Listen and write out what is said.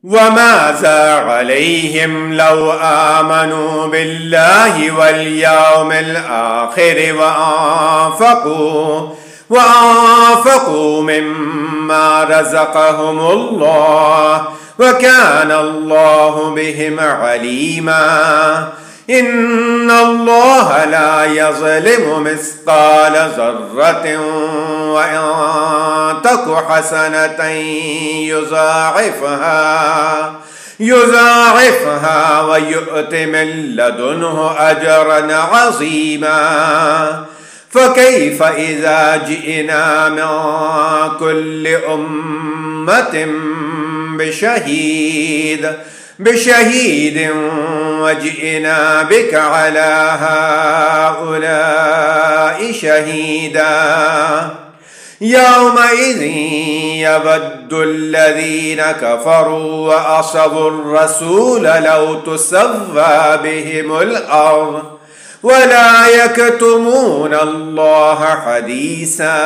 وماذا عليهم لو آمنوا بالله واليوم الآخر وأنفقوا مما رزقهم الله وكان الله بهم عليما. إن الله لا يظلم مثقال ذرة وإن تك حسنة يضاعفها ويؤت من لدنه أجرا عظيما. فكيف إذا جئنا من كل أمة بشهيد وجئنا بك على هؤلاء شهيدا. يومئذ يود الذين كفروا وعصوا الرسول لو تسوى بهم الأرض ولا يكتمون الله حديثا.